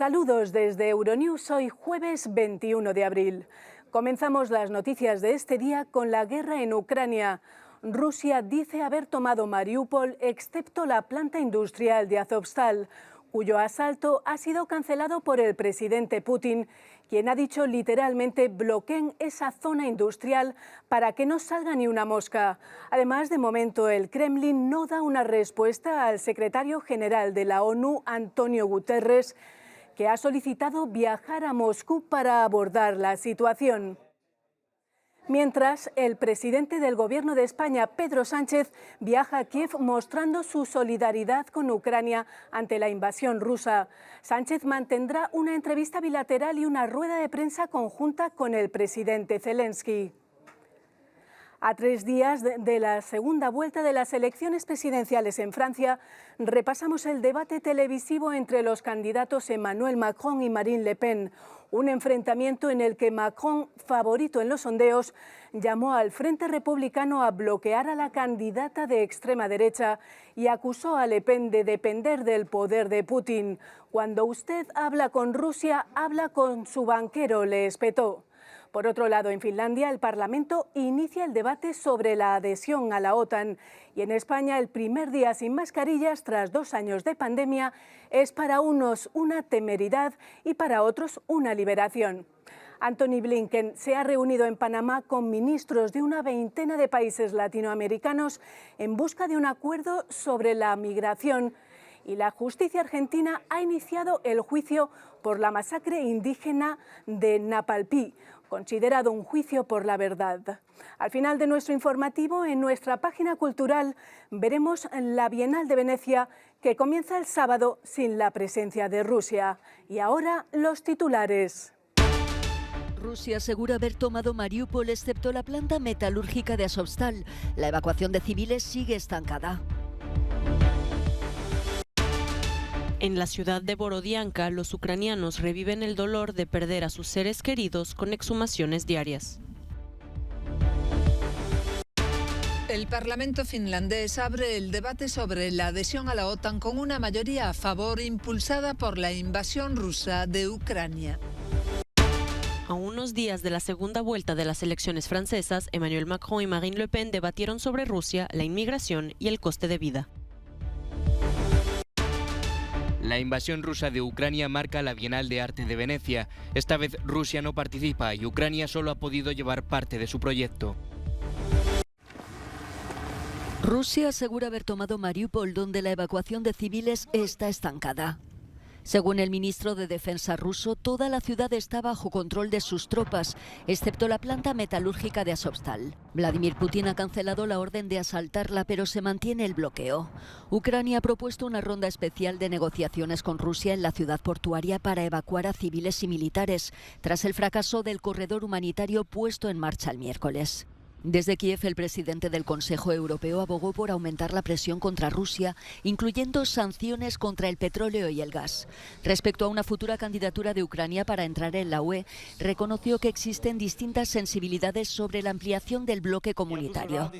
Saludos desde Euronews, hoy jueves 21 de abril. Comenzamos las noticias de este día con la guerra en Ucrania. Rusia dice haber tomado Mariupol, excepto la planta industrial de Azovstal, cuyo asalto ha sido cancelado por el presidente Putin, quien ha dicho literalmente bloqueen esa zona industrial para que no salga ni una mosca. Además, de momento, el Kremlin no da una respuesta al secretario general de la ONU, Antonio Guterres, que ha solicitado viajar a Moscú para abordar la situación. Mientras, el presidente del Gobierno de España, Pedro Sánchez, viaja a Kiev mostrando su solidaridad con Ucrania ante la invasión rusa. Sánchez mantendrá una entrevista bilateral y una rueda de prensa conjunta con el presidente Zelensky. A 3 días de la segunda vuelta de las elecciones presidenciales en Francia, repasamos el debate televisivo entre los candidatos Emmanuel Macron y Marine Le Pen, un enfrentamiento en el que Macron, favorito en los sondeos, llamó al Frente Republicano a bloquear a la candidata de extrema derecha y acusó a Le Pen de depender del poder de Putin. Cuando usted habla con Rusia, habla con su banquero, le espetó. Por otro lado, en Finlandia, el Parlamento inicia el debate sobre la adhesión a la OTAN y en España el primer día sin mascarillas tras 2 años de pandemia es para unos una temeridad y para otros una liberación. Antony Blinken se ha reunido en Panamá con ministros de una veintena de países latinoamericanos en busca de un acuerdo sobre la migración. Y la justicia argentina ha iniciado el juicio por la masacre indígena de Napalpí, considerado un juicio por la verdad. Al final de nuestro informativo, en nuestra página cultural, veremos la Bienal de Venecia, que comienza el sábado sin la presencia de Rusia. Y ahora los titulares. Rusia asegura haber tomado Mariupol, excepto la planta metalúrgica de Azovstal. La evacuación de civiles sigue estancada. En la ciudad de Borodianka, los ucranianos reviven el dolor de perder a sus seres queridos con exhumaciones diarias. El Parlamento finlandés abre el debate sobre la adhesión a la OTAN con una mayoría a favor impulsada por la invasión rusa de Ucrania. A unos días de la segunda vuelta de las elecciones francesas, Emmanuel Macron y Marine Le Pen debatieron sobre Rusia, la inmigración y el coste de vida. La invasión rusa de Ucrania marca la Bienal de Arte de Venecia. Esta vez Rusia no participa y Ucrania solo ha podido llevar parte de su proyecto. Rusia asegura haber tomado Mariupol, donde la evacuación de civiles está estancada. Según el ministro de Defensa ruso, toda la ciudad está bajo control de sus tropas, excepto la planta metalúrgica de Azovstal. Vladimir Putin ha cancelado la orden de asaltarla, pero se mantiene el bloqueo. Ucrania ha propuesto una ronda especial de negociaciones con Rusia en la ciudad portuaria para evacuar a civiles y militares, tras el fracaso del corredor humanitario puesto en marcha el miércoles. Desde Kiev, el presidente del Consejo Europeo abogó por aumentar la presión contra Rusia, incluyendo sanciones contra el petróleo y el gas. Respecto a una futura candidatura de Ucrania para entrar en la UE, reconoció que existen distintas sensibilidades sobre la ampliación del bloque comunitario.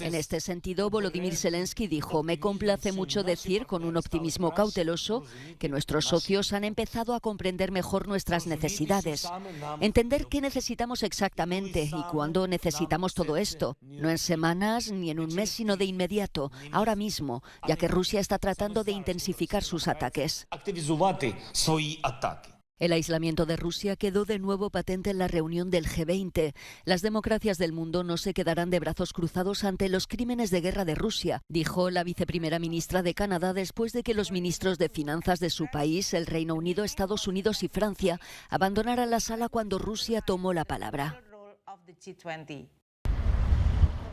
En este sentido, Volodymyr Zelensky dijo: me complace mucho decir, con un optimismo cauteloso, que nuestros socios han empezado a comprender mejor nuestras necesidades. Entender qué necesitamos exactamente y cuándo necesitamos todo esto. No en semanas ni en un mes, sino de inmediato, ahora mismo, ya que Rusia está tratando de intensificar sus ataques. El aislamiento de Rusia quedó de nuevo patente en la reunión del G20. Las democracias del mundo no se quedarán de brazos cruzados ante los crímenes de guerra de Rusia, dijo la viceprimera ministra de Canadá después de que los ministros de finanzas de su país, el Reino Unido, Estados Unidos y Francia, abandonaran la sala cuando Rusia tomó la palabra.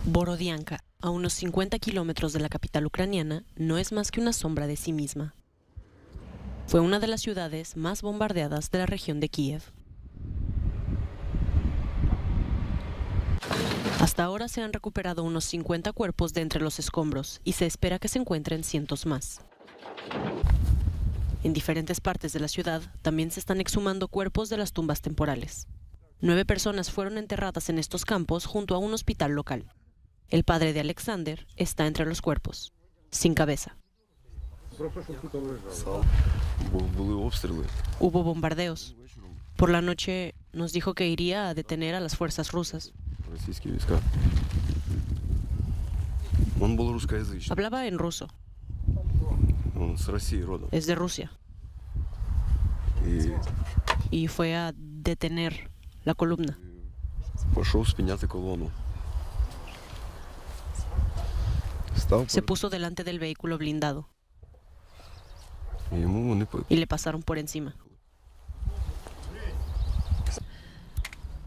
Borodianka, a unos 50 kilómetros de la capital ucraniana, no es más que una sombra de sí misma. Fue una de las ciudades más bombardeadas de la región de Kiev. Hasta ahora se han recuperado unos 50 cuerpos de entre los escombros y se espera que se encuentren cientos más. En diferentes partes de la ciudad también se están exhumando cuerpos de las tumbas temporales. 9 personas fueron enterradas en estos campos junto a un hospital local. El padre de Alexander está entre los cuerpos, sin cabeza. Hubo bombardeos. Por la noche nos dijo que iría a detener a las fuerzas rusas. Hablaba en ruso. Es de Rusia. Y fue a detener la columna. Se puso delante del vehículo blindado y le pasaron por encima.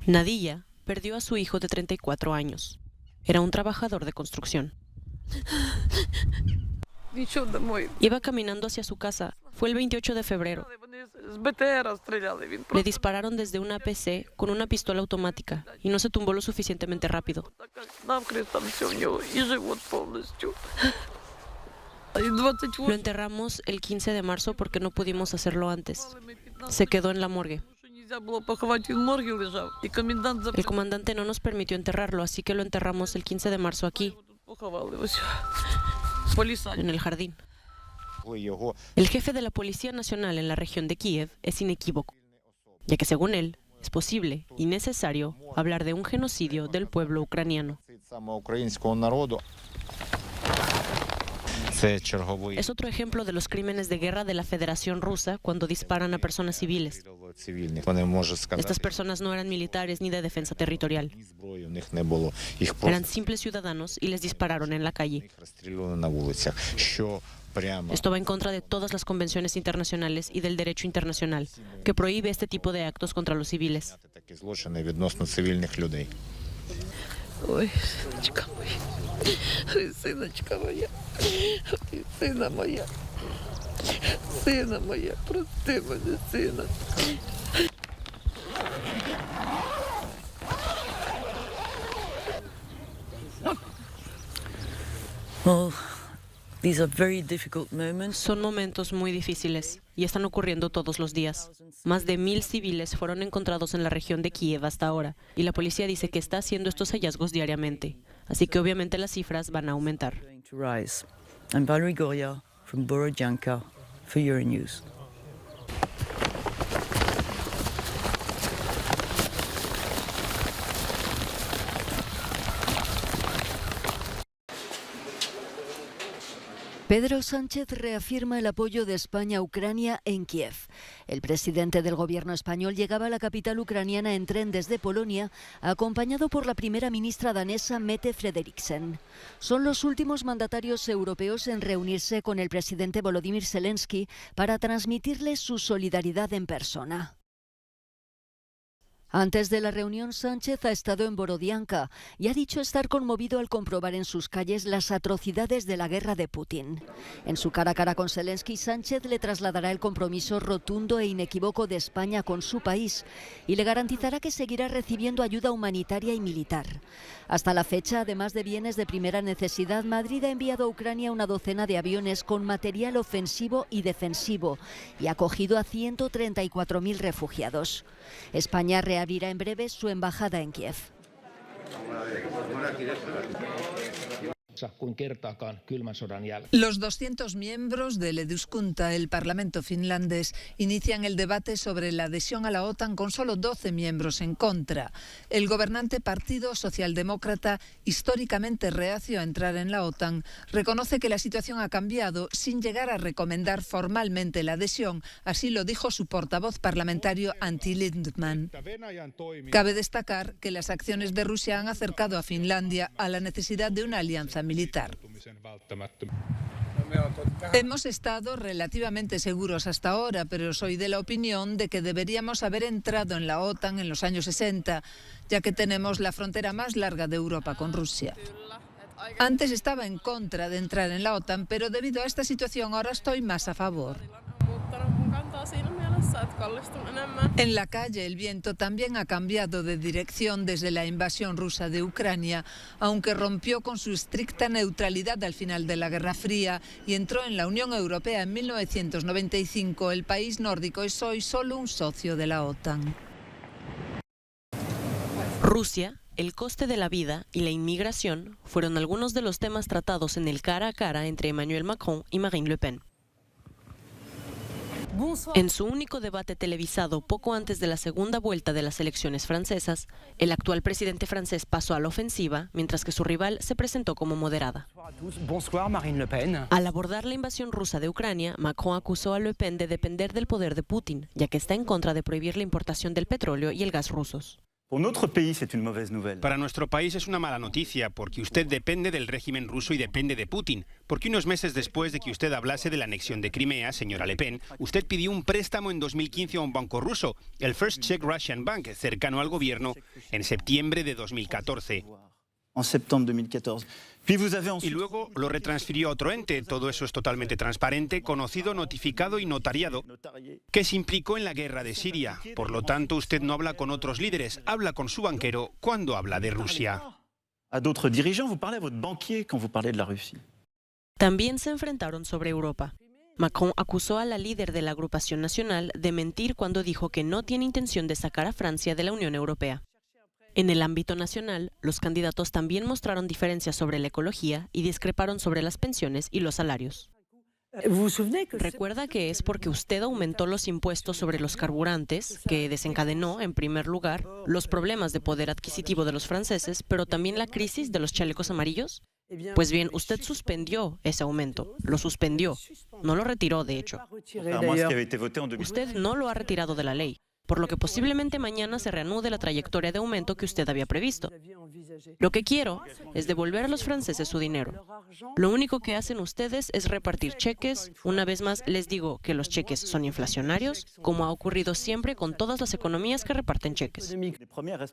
Nadia perdió a su hijo de 34 años. Era un trabajador de construcción. Iba caminando hacia su casa. Fue el 28 de febrero. Le dispararon desde una PC con una pistola automática y no se tumbó lo suficientemente rápido. Lo enterramos el 15 de marzo porque no pudimos hacerlo antes. Se quedó en la morgue. El comandante no nos permitió enterrarlo, así que lo enterramos el 15 de marzo aquí, en el jardín. El jefe de la Policía Nacional en la región de Kiev es inequívoco, ya que según él es posible y necesario hablar de un genocidio del pueblo ucraniano. Es otro ejemplo de los crímenes de guerra de la Federación Rusa cuando disparan a personas civiles. Estas personas no eran militares ni de defensa territorial. Eran simples ciudadanos y les dispararon en la calle. Esto va en contra de todas las convenciones internacionales y del derecho internacional, que prohíbe este tipo de actos contra los civiles. Ой, синочка моя, ой, синочка моя, ой, сина моя, прости мене, сина. Oh, these are very difficult moments. Son momentos muy difíciles y están ocurriendo todos los días. Más de 1000 civiles fueron encontrados en la región de Kiev hasta ahora y la policía dice que está haciendo estos hallazgos diariamente. Así que obviamente las cifras van a aumentar. I'm Valerie Goya from Borodyanka for Euronews. Pedro Sánchez reafirma el apoyo de España a Ucrania en Kiev. El presidente del gobierno español llegaba a la capital ucraniana en tren desde Polonia, acompañado por la primera ministra danesa Mette Frederiksen. Son los últimos mandatarios europeos en reunirse con el presidente Volodymyr Zelensky para transmitirle su solidaridad en persona. Antes de la reunión, Sánchez ha estado en Borodianka y ha dicho estar conmovido al comprobar en sus calles las atrocidades de la guerra de Putin. En su cara a cara con Zelensky, Sánchez le trasladará el compromiso rotundo e inequívoco de España con su país y le garantizará que seguirá recibiendo ayuda humanitaria y militar. Hasta la fecha, además de bienes de primera necesidad, Madrid ha enviado a Ucrania una docena de aviones con material ofensivo y defensivo y ha acogido a 134.000 refugiados. España reabrirá en breve su embajada en Kiev. Los 200 miembros del Eduskunta, el Parlamento finlandés, inician el debate sobre la adhesión a la OTAN con solo 12 miembros en contra. El gobernante Partido Socialdemócrata, históricamente reacio a entrar en la OTAN, reconoce que la situación ha cambiado sin llegar a recomendar formalmente la adhesión. Así lo dijo su portavoz parlamentario Antti Lindman. Cabe destacar que las acciones de Rusia han acercado a Finlandia a la necesidad de una alianza militar. Hemos estado relativamente seguros hasta ahora, pero soy de la opinión de que deberíamos haber entrado en la OTAN en los años 60, ya que tenemos la frontera más larga de Europa con Rusia. Antes estaba en contra de entrar en la OTAN, pero debido a esta situación ahora estoy más a favor. En la calle, el viento también ha cambiado de dirección desde la invasión rusa de Ucrania, aunque rompió con su estricta neutralidad al final de la Guerra Fría y entró en la Unión Europea en 1995. El país nórdico es hoy solo un socio de la OTAN. Rusia, el coste de la vida y la inmigración fueron algunos de los temas tratados en el cara a cara entre Emmanuel Macron y Marine Le Pen. En su único debate televisado poco antes de la segunda vuelta de las elecciones francesas, el actual presidente francés pasó a la ofensiva, mientras que su rival se presentó como moderada. Al abordar la invasión rusa de Ucrania, Macron acusó a Le Pen de depender del poder de Putin, ya que está en contra de prohibir la importación del petróleo y el gas rusos. Para nuestro país es una mala noticia, porque usted depende del régimen ruso y depende de Putin. Porque unos meses después de que usted hablase de la anexión de Crimea, señora Le Pen, usted pidió un préstamo en 2015 a un banco ruso, el First Czech Russian Bank, cercano al gobierno, en septiembre de 2014. Y luego lo retransfirió a otro ente. Todo eso es totalmente transparente, conocido, notificado y notariado, que se implicó en la guerra de Siria. Por lo tanto, usted no habla con otros líderes, habla con su banquero cuando habla de Rusia. También se enfrentaron sobre Europa. Macron acusó a la líder de la agrupación nacional de mentir cuando dijo que no tiene intención de sacar a Francia de la Unión Europea. En el ámbito nacional, los candidatos también mostraron diferencias sobre la ecología y discreparon sobre las pensiones y los salarios. Recuerda que es porque usted aumentó los impuestos sobre los carburantes, que desencadenó, en primer lugar, los problemas de poder adquisitivo de los franceses, pero también la crisis de los chalecos amarillos. Pues bien, usted suspendió ese aumento, lo suspendió, no lo retiró de hecho. Usted no lo ha retirado de la ley, por lo que posiblemente mañana se reanude la trayectoria de aumento que usted había previsto. Lo que quiero es devolver a los franceses su dinero. Lo único que hacen ustedes es repartir cheques. Una vez más les digo que los cheques son inflacionarios, como ha ocurrido siempre con todas las economías que reparten cheques.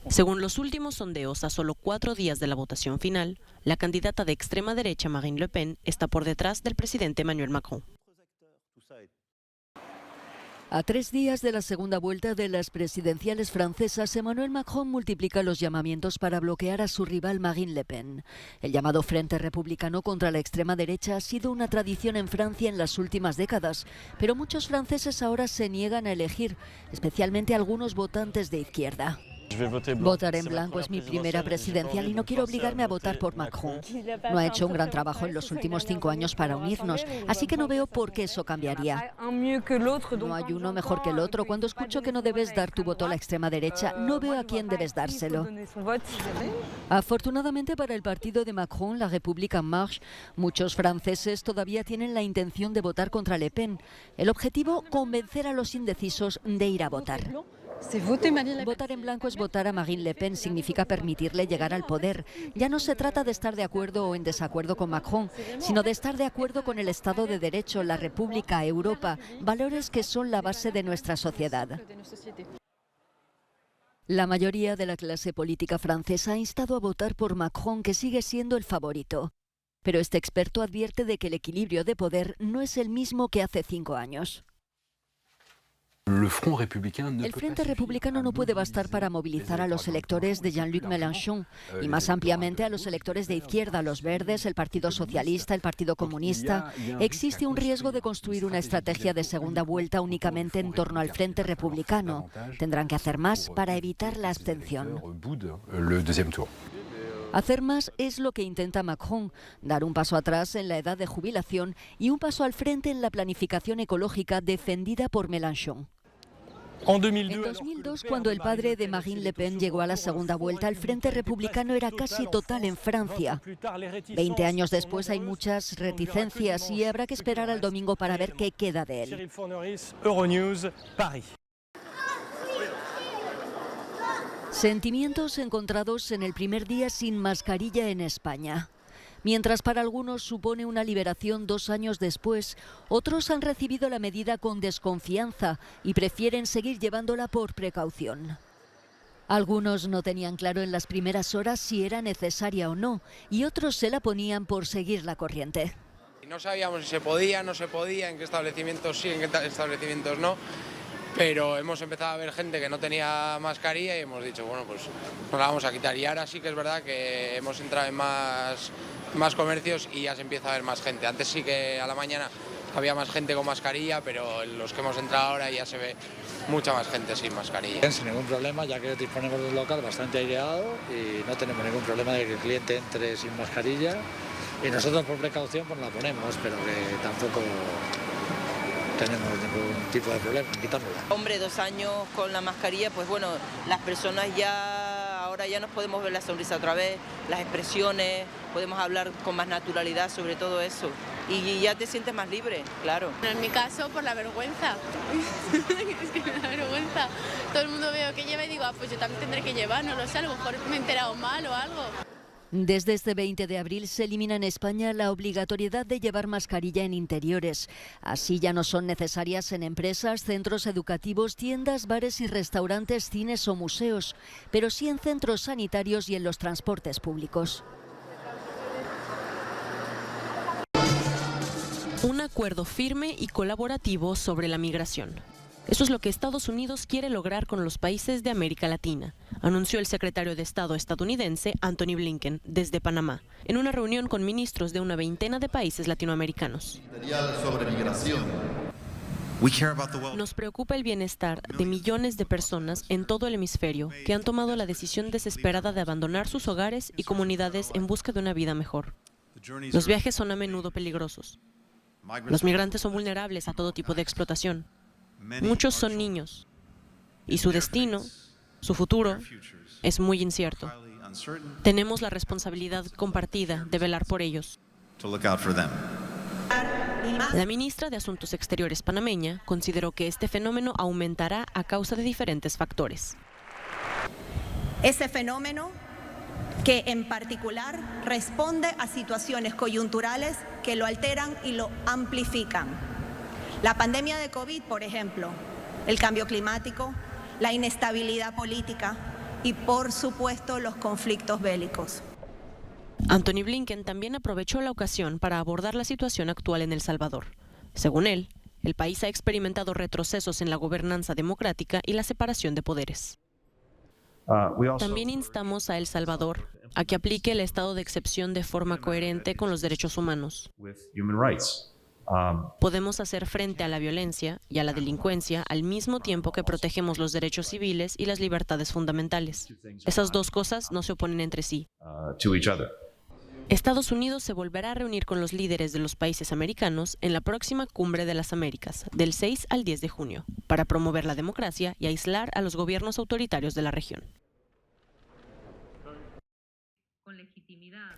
Según los últimos sondeos, a solo 4 días de la votación final, la candidata de extrema derecha Marine Le Pen está por detrás del presidente Emmanuel Macron. A 3 días de la segunda vuelta de las presidenciales francesas, Emmanuel Macron multiplica los llamamientos para bloquear a su rival Marine Le Pen. El llamado Frente Republicano contra la extrema derecha ha sido una tradición en Francia en las últimas décadas, pero muchos franceses ahora se niegan a elegir, especialmente algunos votantes de izquierda. Votar en blanco es mi primera presidencial y no quiero obligarme a votar por Macron. No ha hecho un gran trabajo en los últimos 5 años para unirnos, así que no veo por qué eso cambiaría. No hay uno mejor que el otro. Cuando escucho que no debes dar tu voto a la extrema derecha, no veo a quién debes dárselo. Afortunadamente para el partido de Macron, la République en Marche, muchos franceses todavía tienen la intención de votar contra Le Pen. El objetivo, convencer a los indecisos de ir a votar. Votar en blanco es votar a Marine Le Pen, significa permitirle llegar al poder. Ya no se trata de estar de acuerdo o en desacuerdo con Macron, sino de estar de acuerdo con el Estado de Derecho, la República, Europa, valores que son la base de nuestra sociedad. La mayoría de la clase política francesa ha instado a votar por Macron, que sigue siendo el favorito. Pero este experto advierte de que el equilibrio de poder no es el mismo que hace 5 años. El Frente Republicano no puede bastar para movilizar a los electores de Jean-Luc Mélenchon y más ampliamente a los electores de izquierda, los Verdes, el Partido Socialista, el Partido Comunista. Existe un riesgo de construir una estrategia de segunda vuelta únicamente en torno al Frente Republicano. Tendrán que hacer más para evitar la abstención. Hacer más es lo que intenta Macron, dar un paso atrás en la edad de jubilación y un paso al frente en la planificación ecológica defendida por Mélenchon. En 2002, cuando el padre de Marine Le Pen llegó a la segunda vuelta, el Frente Republicano era casi total en Francia. 20 años después hay muchas reticencias y habrá que esperar al domingo para ver qué queda de él. Sentimientos encontrados en el primer día sin mascarilla en España. Mientras para algunos supone una liberación 2 años después, otros han recibido la medida con desconfianza y prefieren seguir llevándola por precaución. Algunos no tenían claro en las primeras horas si era necesaria o no, y otros se la ponían por seguir la corriente. No sabíamos si se podía, no se podía, en qué establecimientos sí, en qué establecimientos no. Pero hemos empezado a ver gente que no tenía mascarilla y hemos dicho, bueno, pues nos la vamos a quitar. Y ahora sí que es verdad que hemos entrado en más comercios y ya se empieza a ver más gente. Antes sí que a la mañana había más gente con mascarilla, pero en los que hemos entrado ahora ya se ve mucha más gente sin mascarilla. Sin ningún problema, ya que disponemos de un local bastante aireado y no tenemos ningún problema de que el cliente entre sin mascarilla. Y nosotros por precaución pues la ponemos, pero que tampoco tenemos ningún tipo de problema en quitárnosla. Hombre, 2 años con la mascarilla, pues bueno, las personas ahora ya nos podemos ver la sonrisa otra vez, las expresiones, podemos hablar con más naturalidad sobre todo eso. Y ya te sientes más libre, claro. En mi caso, por la vergüenza. Es que me da vergüenza. Todo el mundo veo que lleva y digo, pues yo también tendré que llevar, no lo sé, a lo mejor me he enterado mal o algo. Desde este 20 de abril se elimina en España la obligatoriedad de llevar mascarilla en interiores. Así ya no son necesarias en empresas, centros educativos, tiendas, bares y restaurantes, cines o museos, pero sí en centros sanitarios y en los transportes públicos. Un acuerdo firme y colaborativo sobre la migración. Eso es lo que Estados Unidos quiere lograr con los países de América Latina, anunció el secretario de Estado estadounidense Antony Blinken desde Panamá, en una reunión con ministros de una veintena de países latinoamericanos. Nos preocupa el bienestar de millones de personas en todo el hemisferio que han tomado la decisión desesperada de abandonar sus hogares y comunidades en busca de una vida mejor. Los viajes son a menudo peligrosos. Los migrantes son vulnerables a todo tipo de explotación. Muchos son niños y su destino, su futuro, es muy incierto. Tenemos la responsabilidad compartida de velar por ellos. La ministra de Asuntos Exteriores panameña consideró que este fenómeno aumentará a causa de diferentes factores. Ese fenómeno que en particular responde a situaciones coyunturales que lo alteran y lo amplifican. La pandemia de COVID, por ejemplo, el cambio climático, la inestabilidad política y, por supuesto, los conflictos bélicos. Antony Blinken también aprovechó la ocasión para abordar la situación actual en El Salvador. Según él, el país ha experimentado retrocesos en la gobernanza democrática y la separación de poderes. También instamos a El Salvador a que aplique el estado de excepción de forma coherente con los derechos humanos. Podemos hacer frente a la violencia y a la delincuencia al mismo tiempo que protegemos los derechos civiles y las libertades fundamentales. Esas dos cosas no se oponen entre sí. Estados Unidos se volverá a reunir con los líderes de los países americanos en la próxima Cumbre de las Américas, del 6 al 10 de junio, para promover la democracia y aislar a los gobiernos autoritarios de la región.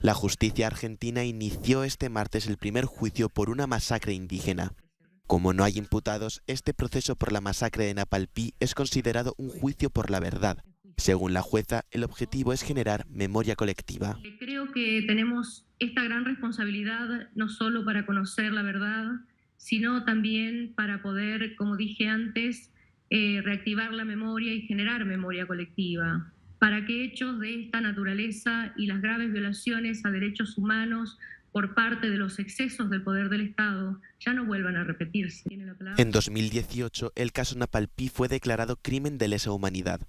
La justicia argentina inició este martes el primer juicio por una masacre indígena. Como no hay imputados, este proceso por la masacre de Napalpí es considerado un juicio por la verdad. Según la jueza, el objetivo es generar memoria colectiva. Creo que tenemos esta gran responsabilidad no solo para conocer la verdad, sino también para poder, como dije antes, reactivar la memoria y generar memoria colectiva, para que hechos de esta naturaleza y las graves violaciones a derechos humanos por parte de los excesos del poder del Estado ya no vuelvan a repetirse. En 2018, el caso Napalpí fue declarado crimen de lesa humanidad.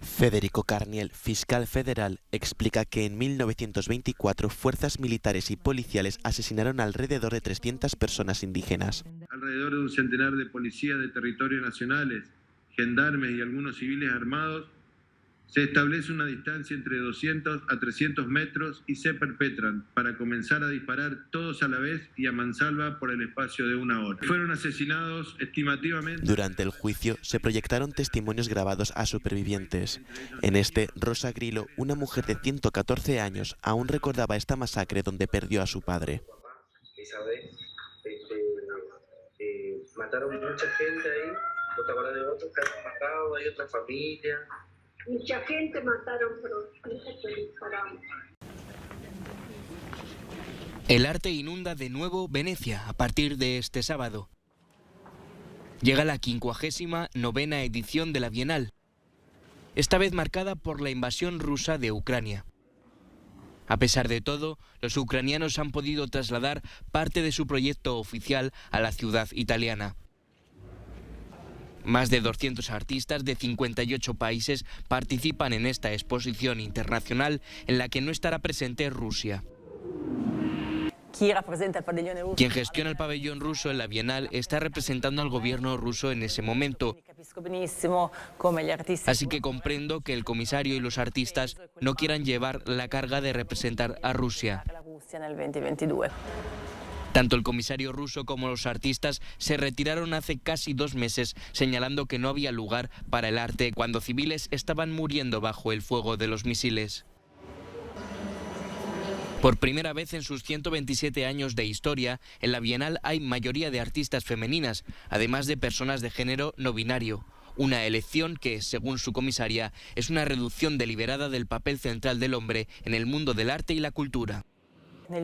Federico Carniel, fiscal federal, explica que en 1924 fuerzas militares y policiales asesinaron alrededor de 300 personas indígenas. Alrededor de un centenar de policías de territorios nacionales, gendarmes y algunos civiles armados. Se establece una distancia entre 200 a 300 metros y se perpetran para comenzar a disparar todos a la vez y a mansalva por el espacio de 1 hora. Fueron asesinados estimativamente... Durante el juicio se proyectaron testimonios grabados a supervivientes. En este, Rosa Grillo, una mujer de 114 años, aún recordaba esta masacre donde perdió a su padre. Mataron mucha gente ahí, ¿no te acuerdas de otros que han matado? Hay otra familia... Mucha gente mataron, pero dispararon. El arte inunda de nuevo Venecia a partir de este sábado. Llega la 59ª edición de la Bienal, esta vez marcada por la invasión rusa de Ucrania. A pesar de todo, los ucranianos han podido trasladar parte de su proyecto oficial a la ciudad italiana. Más de 200 artistas de 58 países participan en esta exposición internacional en la que no estará presente Rusia. Quien gestiona el pabellón ruso en la Bienal está representando al gobierno ruso en ese momento. Así que comprendo que el comisario y los artistas no quieran llevar la carga de representar a Rusia. Tanto el comisario ruso como los artistas se retiraron hace casi 2 meses, señalando que no había lugar para el arte cuando civiles estaban muriendo bajo el fuego de los misiles. Por primera vez en sus 127 años de historia, en la Bienal hay mayoría de artistas femeninas, además de personas de género no binario. Una elección que, según su comisaria, es una reducción deliberada del papel central del hombre en el mundo del arte y la cultura. En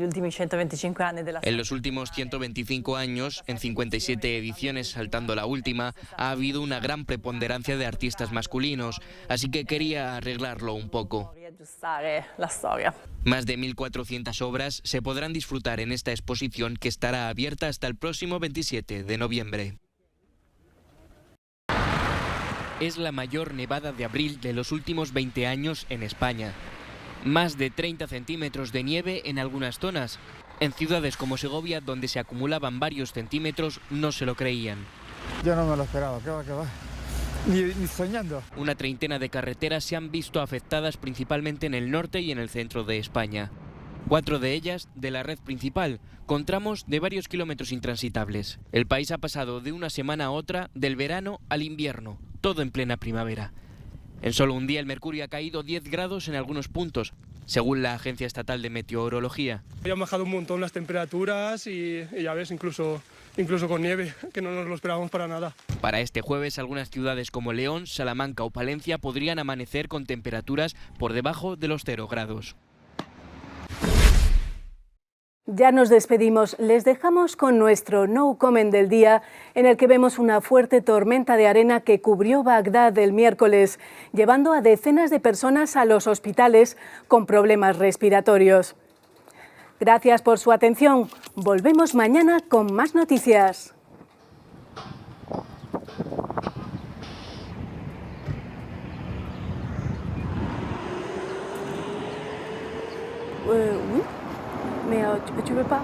los últimos 125 años, en 57 ediciones saltando la última, ha habido una gran preponderancia de artistas masculinos, así que quería arreglarlo un poco. Más de 1.400 obras se podrán disfrutar en esta exposición que estará abierta hasta el próximo 27 de noviembre. Es la mayor nevada de abril de los últimos 20 años en España. Más de 30 centímetros de nieve en algunas zonas. En ciudades como Segovia, donde se acumulaban varios centímetros, no se lo creían. Yo no me lo esperaba, ¿qué va? Ni soñando. Una treintena de carreteras se han visto afectadas principalmente en el norte y en el centro de España. 4 de ellas de la red principal, con tramos de varios kilómetros intransitables. El país ha pasado de una semana a otra, del verano al invierno, todo en plena primavera. En solo un día el mercurio ha caído 10 grados en algunos puntos, según la Agencia Estatal de Meteorología. Han bajado un montón las temperaturas y ya ves, incluso con nieve, que no nos lo esperábamos para nada. Para este jueves, algunas ciudades como León, Salamanca o Palencia podrían amanecer con temperaturas por debajo de los 0 grados. Ya nos despedimos, les dejamos con nuestro No Comment del día, en el que vemos una fuerte tormenta de arena que cubrió Bagdad el miércoles, llevando a decenas de personas a los hospitales con problemas respiratorios. Gracias por su atención, volvemos mañana con más noticias. Oui. Mais tu veux pas